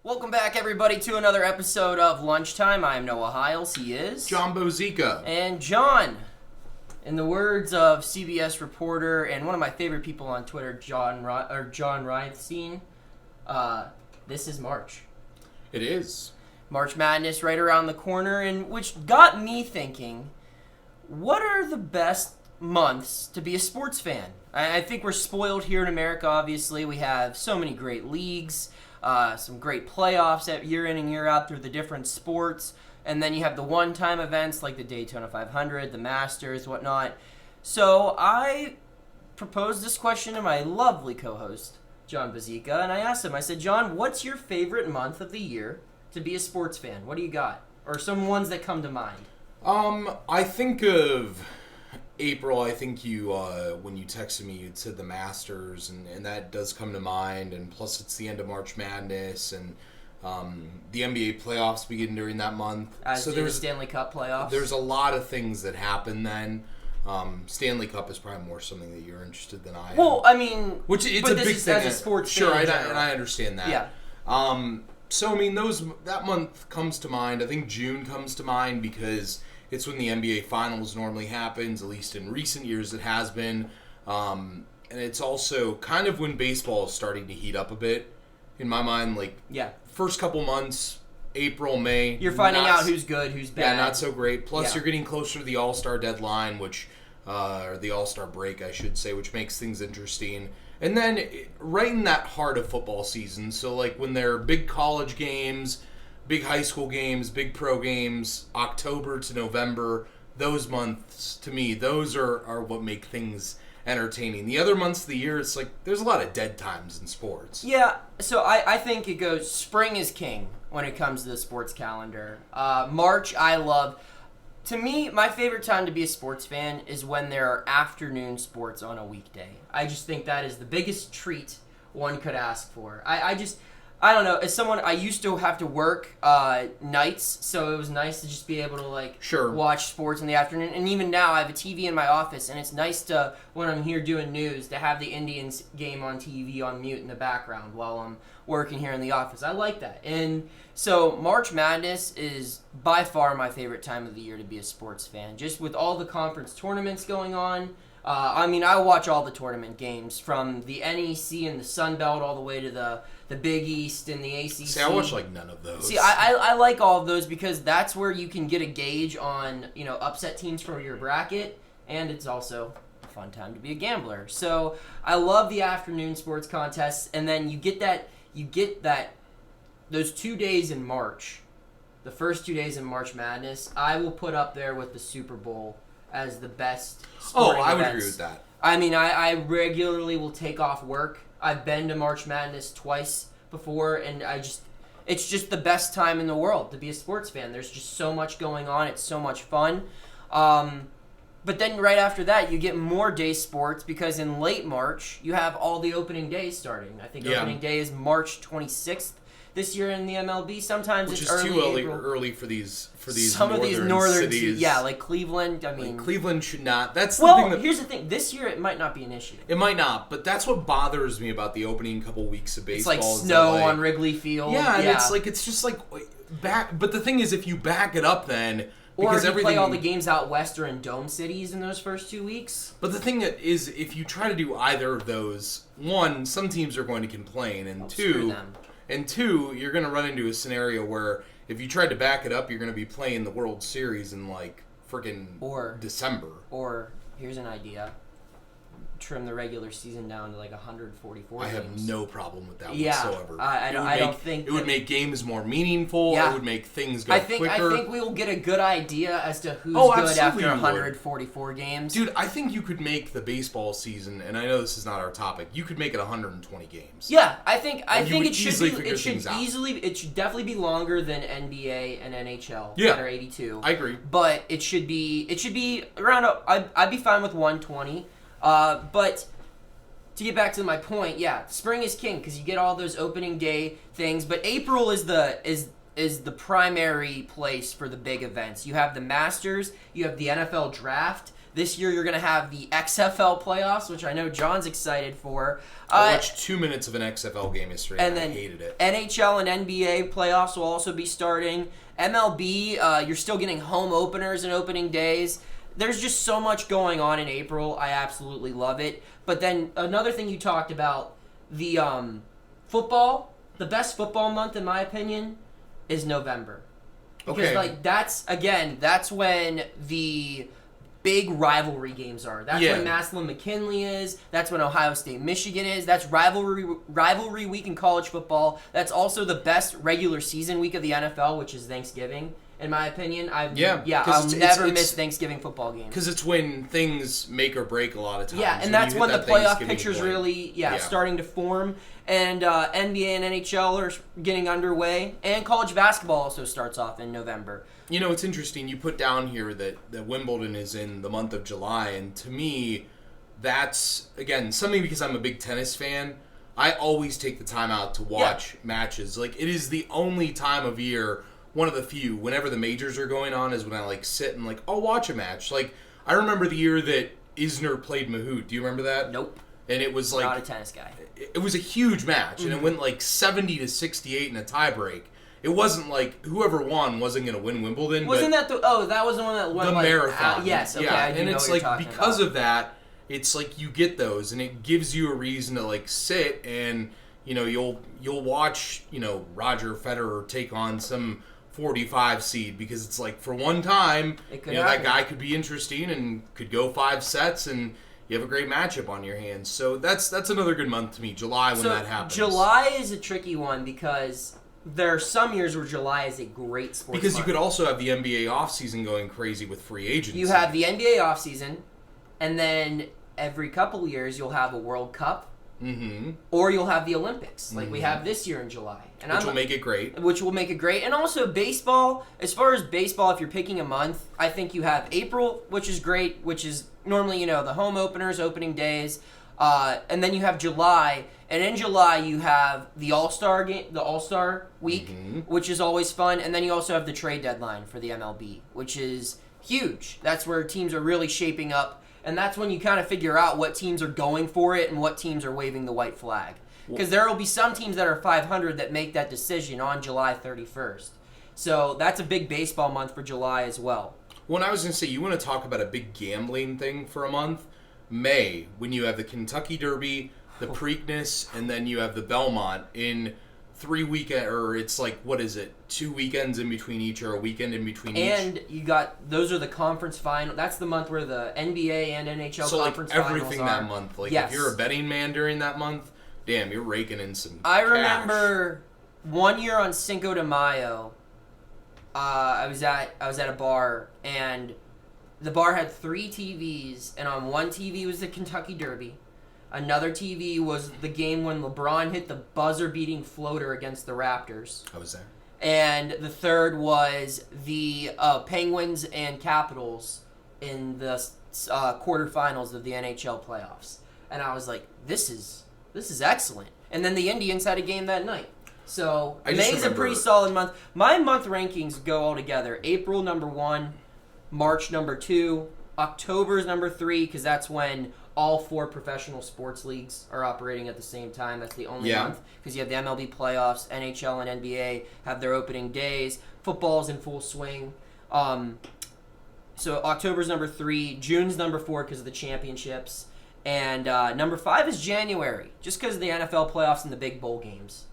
Welcome back, everybody, to another episode of Lunchtime. I am Noah Hiles. He is John Bozeka. And John, in the words of CBS reporter and one of my favorite people on Twitter, John Reinstein, this is March. It is. March Madness right around the corner, and which got me thinking, what are the best months to be a sports fan? I think we're spoiled here in America, obviously. We have so many great leagues, some great playoffs year in and year out through the different sports, and then you have the one-time events like the Daytona 500, the Masters, whatnot. So I proposed this question to my lovely co-host, John Bozeka, and I asked him, I said, John, what's your favorite month of the year to be a sports fan? What do you got? Or some ones that come to mind? I think of April. I think you, when you texted me, you'd said the Masters, and that does come to mind. And plus, it's the end of March Madness, and the NBA playoffs begin during that month. So there's Stanley Cup playoffs. There's a lot of things that happen then. Stanley Cup is probably more something that you're interested than I am. Well, I mean, which it's a big thing as a sports sure, fan. And I understand that. Yeah. So I mean, that month comes to mind. I think June comes to mind because it's when the NBA Finals normally happens. At least in recent years, it has been. And it's also kind of when baseball is starting to heat up a bit. In my mind, first couple months, April, May. You're finding out who's good, who's bad. Yeah, not so great. Plus, you're getting closer to the All-Star deadline, or the All-Star break, I should say, which makes things interesting. And then right in that heart of football season, so like when there are big college games, big high school games, big pro games, October to November, those months, to me, those are what make things entertaining. The other months of the year, it's like there's a lot of dead times in sports. Yeah, so I think it goes, spring is king when it comes to the sports calendar. March, I love. To me, my favorite time to be a sports fan is when there are afternoon sports on a weekday. I just think that is the biggest treat one could ask for. I don't know. As someone, I used to have to work nights, so it was nice to just be able to watch sports in the afternoon. And even now, I have a TV in my office, and it's nice to, when I'm here doing news, to have the Indians game on TV on mute in the background while I'm working here in the office. I like that. And so March Madness is by far my favorite time of the year to be a sports fan. Just with all the conference tournaments going on. I watch all the tournament games from the NEC and the Sun Belt all the way to the Big East and the ACC. See, I watch none of those. See, I like all of those because that's where you can get a gauge on, upset teams for your bracket, and it's also a fun time to be a gambler. So I love the afternoon sports contests, and then you get those 2 days in March, the first 2 days in March Madness, I will put up there with the Super Bowl as the best sporting I would events. agree with that. I regularly will take off work. I've been to March Madness twice before, and it's just the best time in the world to be a sports fan. There's just so much going on. It's so much fun. But then right after that, you get more day sports because in late March, you have all the opening days starting. I think opening day is March 26th. This year in the MLB, sometimes which it's is early too early for these some of these northern cities. Yeah, like Cleveland. Cleveland should not. That's the thing. Here's the thing. This year it might not be an issue. It might not, but that's what bothers me about the opening couple weeks of baseball. It's like snow on Wrigley Field. Yeah, and it's just like back. But the thing is, if you back it up, then because if you play all the games out west or in dome cities in those first 2 weeks. But the thing is, if you try to do either of those, one, some teams are going to complain, and two, you're going to run into a scenario where if you tried to back it up, you're going to be playing the World Series in freaking December. Or here's an idea: trim the regular season down to 144 games. I have no problem with that whatsoever. I don't think it would make games more meaningful. Yeah. It would make things go quicker. I think we will get a good idea as to who's good after 144 games. Dude, I think you could make the baseball season, and I know this is not our topic. You could make it 120 games. Yeah, I think it should definitely be longer than NBA and NHL that are 82. I agree. But it should be around. I'd be fine with 120. But to get back to my point, spring is king because you get all those opening day things. But April is the primary place for the big events. You have the Masters, you have the NFL draft. This year you're going to have the XFL playoffs, which I know John's excited for. I watched 2 minutes of an XFL game yesterday, and then I hated it. NHL and NBA playoffs will also be starting. MLB, you're still getting home openers and opening days. There's just so much going on in April. I absolutely love it. But then another thing you talked about, the football, the best football month, in my opinion, is November. Because, that's when the big rivalry games are. That's when Massillon-McKinley is. That's when Ohio State-Michigan is. That's rivalry week in college football. That's also the best regular season week of the NFL, which is Thanksgiving. In my opinion, I'll never miss Thanksgiving football games. Because it's when things make or break a lot of times. Yeah, and that's when the playoff picture's really starting to form. And NBA and NHL are getting underway. And college basketball also starts off in November. You know, it's interesting. You put down here that Wimbledon is in the month of July. And to me, that's, again, something because I'm a big tennis fan. I always take the time out to watch matches. Like, it is the only time of year, one of the few, whenever the majors are going on, is when I sit and I'll watch a match. Like, I remember the year that Isner played Mahut. Do you remember that? Nope. And it was not a tennis guy. It was a huge match, and it went 70-68 in a tiebreak. It wasn't whoever won wasn't going to win Wimbledon. Wasn't that that was the one that went the marathon? Yes, okay. Yeah, I do and know it's what you're talking because about. of that, it's you get those, and it gives you a reason to sit and you'll watch Roger Federer take on some 45 seed because it's for one time that guy could be interesting and could go 5 sets and you have a great matchup on your hands. So that's another good month to me, July, when that happens. July is a tricky one because there are some years where July is a great sports because month. You could also have the NBA offseason going crazy with free agency. You have the NBA offseason, and then every couple of years you'll have a World Cup, or you'll have the Olympics, like we have this year in July. And which will make it great. Which will make it great. And also baseball, as far as baseball, if you're picking a month, I think you have April, which is great, which is normally, the home openers, opening days. And then you have July. And in July, you have the All-Star game, the All-Star week, which is always fun. And then you also have the trade deadline for the MLB, which is huge. That's where teams are really shaping up. And that's when you kind of figure out what teams are going for it and what teams are waving the white flag. Because there will be some teams that are 500 that make that decision on July 31st. So that's a big baseball month for July as well. Well, I was going to say, you want to talk about a big gambling thing for a month? May, when you have the Kentucky Derby, the Preakness, and then you have the Belmont in 3 weekends, or it's 2 weekends in between each, or a weekend in between each. And you got, those are the conference final. That's the month where the NBA and NHL conference finals are. So everything that month. If you're a betting man during that month, damn, you're raking in some I remember one year on Cinco de Mayo, I was at a bar, and the bar had 3 TVs, and on one TV was the Kentucky Derby. Another TV was the game when LeBron hit the buzzer-beating floater against the Raptors. I was there. And the third was the Penguins and Capitals in the quarterfinals of the NHL playoffs. And I was like, this is excellent. And then the Indians had a game that night. So May's a pretty solid month. My month rankings go all together. April, number 1. March, number 2. October's number 3, because that's when all 4 professional sports leagues are operating at the same time. That's the only month. Because you have the MLB playoffs, NHL and NBA have their opening days. Football's in full swing. So October's number 3. June's number 4 because of the championships. And number 5 is January, just because of the NFL playoffs and the big bowl games.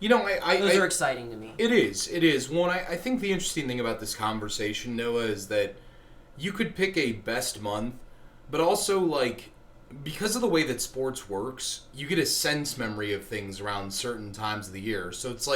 Those are exciting to me. It is. One, I think the interesting thing about this conversation, Noah, is that you could pick a best month, but also, because of the way that sports works, you get a sense memory of things around certain times of the year. So it's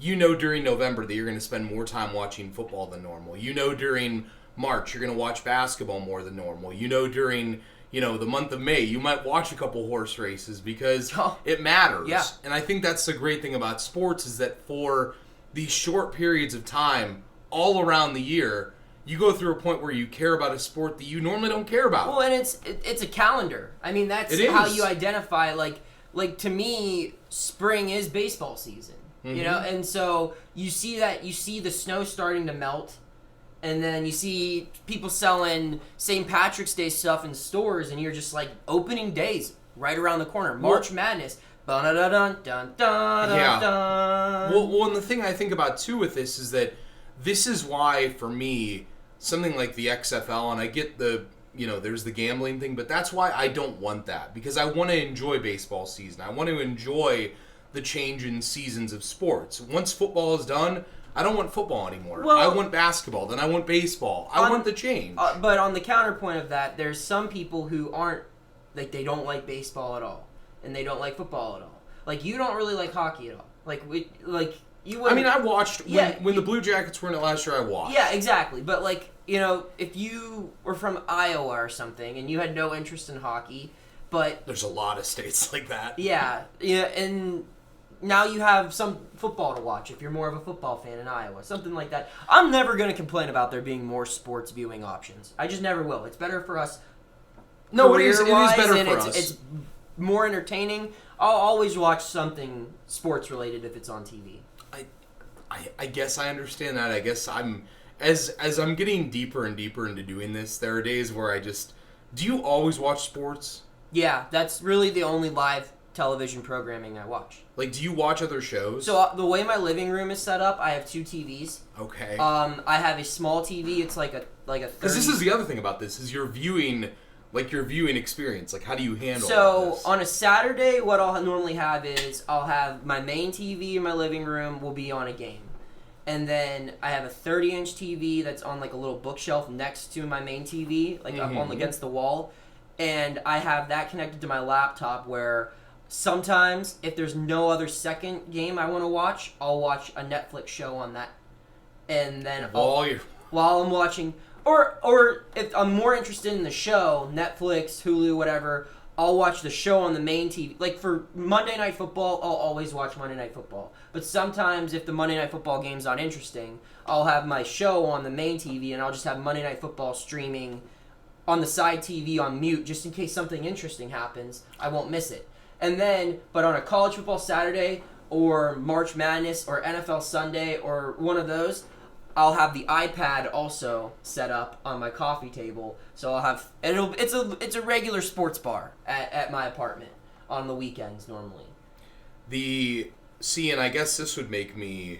during November that you're going to spend more time watching football than normal. During March, you're going to watch basketball more than normal. During the month of May, you might watch a couple horse races because it matters. Yeah. And I think that's the great thing about sports is that for these short periods of time, all around the year, you go through a point where you care about a sport that you normally don't care about. Well, and it's a calendar. I mean, that's how you identify. To me, spring is baseball season. And so you see the snow starting to melt. And then you see people selling St. Patrick's Day stuff in stores, and you're just like, opening days right around the corner. March Madness. Yeah. Well, and the thing I think about too with this is that this is why, for me, something like the XFL, and I get there's the gambling thing, but that's why I don't want that. Because I want to enjoy baseball season. I want to enjoy the change in seasons of sports. Once football is done, I don't want football anymore. Well, I want basketball, then I want baseball. I want the change. But on the counterpoint of that, there's some people who aren't, like, they don't like baseball at all. And they don't like football at all. Like, you don't really like hockey at all. You wouldn't... I mean, I watched, when the Blue Jackets were in it last year, I watched. Yeah, exactly. But, like, if you were from Iowa or something, and you had no interest in hockey, but... There's a lot of states like that. Yeah, and... Now you have some football to watch if you're more of a football fan in Iowa. Something like that. I'm never going to complain about there being more sports viewing options. I just never will. It's better for us. No, it is better for us. It's more entertaining. I'll always watch something sports related if it's on TV. I guess I understand that. I guess as I'm getting deeper and deeper into doing this, there are days where do you always watch sports? Yeah, that's really the only live television programming I watch. Like, do you watch other shows? So the way my living room is set up, I have 2 TVs. Okay. I have a small TV. It's like a 30... Because this is the other thing about this, is your viewing experience. Like, how do you handle all this? So, on a Saturday, what I'll normally have is, I'll have my main TV in my living room will be on a game. And then I have a 30-inch TV that's on, like, a little bookshelf next to my main TV, like, up on against the wall. And I have that connected to my laptop where... Sometimes, if there's no other second game I want to watch, I'll watch a Netflix show on that. And then while I'm watching... Or if I'm more interested in the show, Netflix, Hulu, whatever, I'll watch the show on the main TV. Like, for Monday Night Football, I'll always watch Monday Night Football. But sometimes, if the Monday Night Football game's not interesting, I'll have my show on the main TV, and I'll just have Monday Night Football streaming on the side TV on mute, just in case something interesting happens. I won't miss it. And then, but on a college football Saturday or March Madness or NFL Sunday or one of those, I'll have the iPad also set up on my coffee table. So I'll have it's a regular sports bar at my apartment on the weekends normally. And I guess this would make me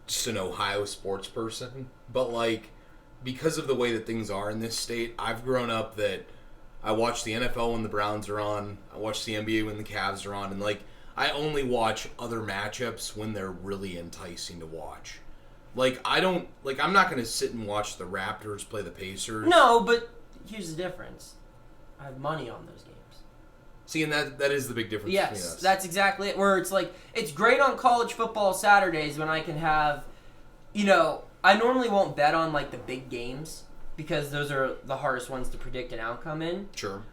just an Ohio sports person, but like because of the way that things are in this state, I've grown up that I watch the NFL when the Browns are on. I watch the NBA when the Cavs are on. And, like, I only watch other matchups when they're really enticing to watch. Like, I'm not going to sit and watch the Raptors play the Pacers. No, but here's the difference. I have money on those games. See, and that is the big difference between us. Yes, that's exactly it. Where it's like, it's great on college football Saturdays when I can have, I normally won't bet on, like, the big games. Because those are the hardest ones to predict an outcome in. Sure.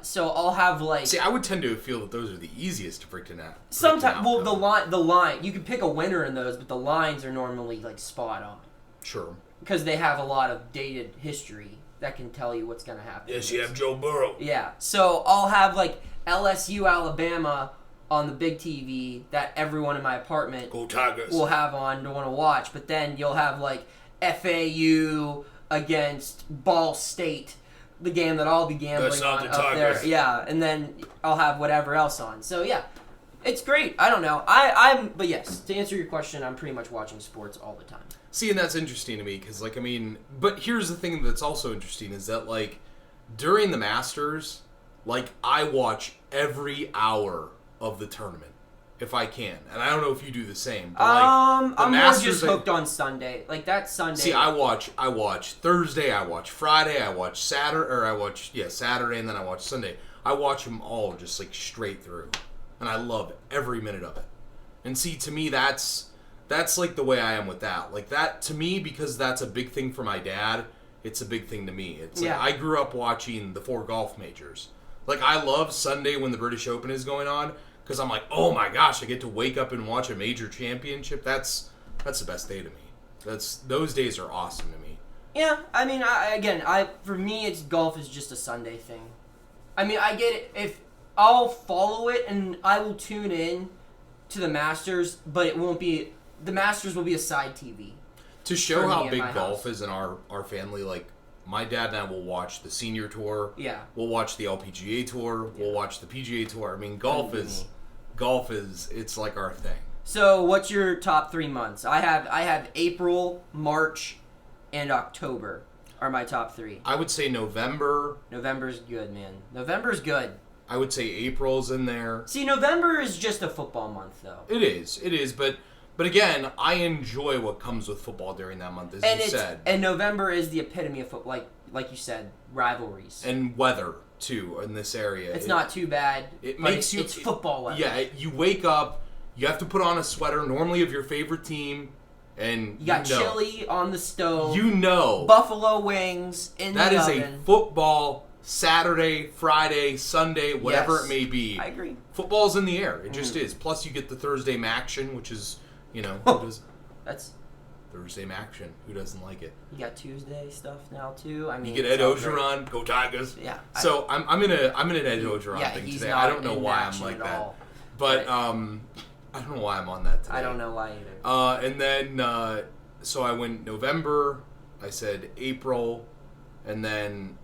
So I'll have like... See, I would tend to feel that those are the easiest to predict an outcome. Sometimes, well, the line, you can pick a winner in those, but the lines are normally like spot on. Sure. Because they have a lot of dated history that can tell you what's going to happen. Yes, you have Joe Burrow. Yeah. So I'll have like LSU, Alabama on the big TV that everyone in my apartment Go Tigers. will have on to want to watch. But then you'll have like FAU... against Ball State, the game that I'll be gambling on up there. Yeah, and then I'll have whatever else on. So yeah, it's great. I don't know. But yes, to answer your question, I'm pretty much watching sports all the time. See, and that's interesting to me because, but here's the thing that's also interesting is that, like, during the Masters, like, I watch every hour of the tournament. If I can, and I don't know if you do the same. But I'm more just hooked on Sunday. Like that Sunday. See, I watch Thursday, I watch Friday, I watch Saturday, and then I watch Sunday. I watch them all just like straight through, and I love every minute of it. And see, to me, that's like the way I am with that. Like that to me, because that's a big thing for my dad. It's a big thing to me. It's like I grew up watching the 4 golf majors. Like I love Sunday when the British Open is going on. Because I'm like, oh my gosh, I get to wake up and watch a major championship. That's the best day to me. Those days are awesome to me. Yeah, I mean, for me, golf is just a Sunday thing. I mean, I get it. If I'll follow it and I will tune in to the Masters, but it won't be. The Masters will be a side TV. To show for how me at big my golf house. is in our family, like my dad and I will watch the senior tour. Yeah. We'll watch the LPGA tour. Yeah. We'll watch the PGA tour. I mean, golf is it's like our thing. So, what's your top 3 months? I have April, March, and October are my top 3. I would say November. November's good, man. November's good. I would say April's in there. See, November is just a football month, though. It is, but again, I enjoy what comes with football during that month, as you said. And November is the epitome of football, like you said, rivalries. And weather, too, in this area. It's not too bad. It makes it's football weather. Yeah, you wake up, you have to put on a sweater, normally of your favorite team, and you got chili on the stove. Buffalo wings in the oven. That is a football Saturday, Friday, Sunday, whatever it may be. I agree. Football's in the air. It just is. Plus, you get the Thursday action, which is, that's Thursday action. Who doesn't like it? You got Tuesday stuff now too. I mean, you get Ed Ogeron, go Tigers. Yeah. So I'm in an Ed Ogeron thing today. I don't know why I'm like that, but I don't know why I'm on that today. I don't know why either. And then so I went November. I said April, and then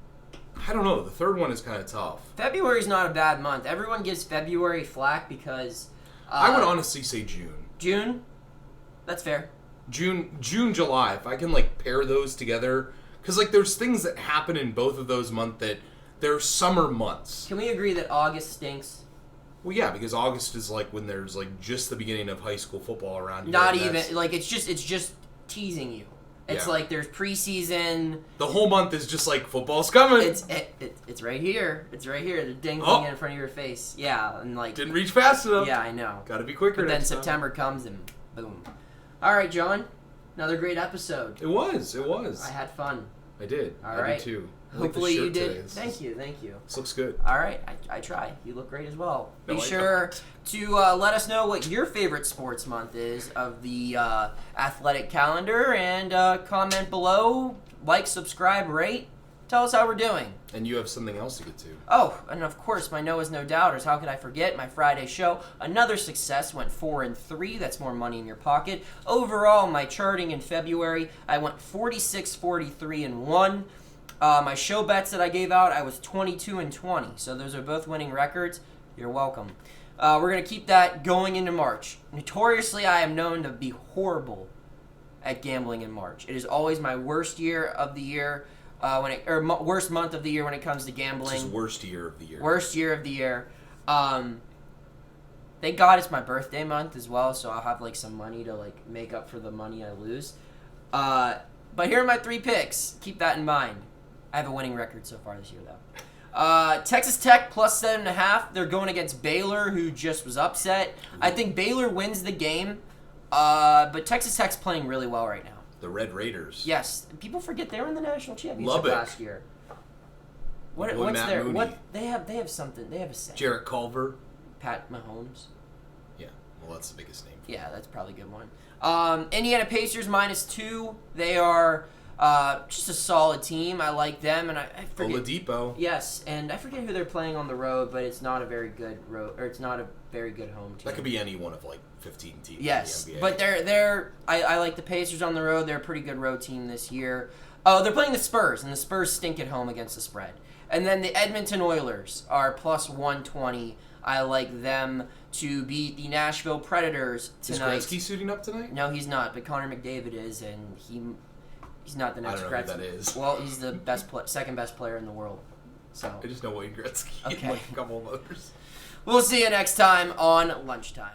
I don't know. The third one is kind of tough. February's not a bad month. Everyone gives February flack because I would honestly say June. June? That's fair. June, July. If I can pair those together, because there's things that happen in both of those months that they're summer months. Can we agree that August stinks? Well, yeah, because August is when there's just the beginning of high school football around here. Not even it's just teasing you. It's there's preseason. The whole month is just football's coming. It's right here. It's right here. The ding in front of your face. Yeah, and didn't reach fast enough. Yeah, I know. Got to be quicker. But then September comes and boom. All right, John. Another great episode. It was. I had fun. I did. I did too. Hopefully you did. Thank you. This looks good. All right, I try. You look great as well. Be sure to let us know what your favorite sports month is of the athletic calendar, and comment below, subscribe, rate. Tell us how we're doing. And you have something else to get to. Oh, and of course, my Noah's No Doubters. How could I forget? My Friday show. Another success. Went 4-3. That's more money in your pocket. Overall, my charting in February, I went 46, 43, and 1. My show bets that I gave out, I was 22 and 20. So those are both winning records. You're welcome. We're going to keep that going into March. Notoriously, I am known to be horrible at gambling in March. It is always my worst year of the year. Worst month of the year when it comes to gambling. This is worst year of the year. Worst year of the year. Thank God it's my birthday month as well, so I'll have some money to make up for the money I lose. But here are my 3 picks. Keep that in mind. I have a winning record so far this year, though. Texas Tech plus 7.5. They're going against Baylor, who just was upset. I think Baylor wins the game, but Texas Tech's playing really well right now. The Red Raiders. Yes, people forget they were in the national championship last year. What's their Mooney. what they have something. They have a say. Jarrett Culver. Pat Mahomes. Yeah, well that's the biggest name. Yeah, that's probably a good one. Indiana Pacers -2. They are just a solid team. I like them, and I forget. Oladipo. Yes, and I forget who they're playing on the road, but it's not a very good road, or it's not a very good home team. That could be any one of 15 teams. Yes, in the NBA. but I like the Pacers on the road. They're a pretty good road team this year. Oh, they're playing the Spurs, and the Spurs stink at home against the spread. And then the Edmonton Oilers are plus 120. I like them to beat the Nashville Predators tonight. Is Gretzky suiting up tonight? No, he's not, but Connor McDavid is, and he's not the next Gretzky. I don't know who that is. Well, he's the second best player in the world. So I just know Wayne Gretzky. Okay. And a couple of others. We'll see you next time on Lunchtime.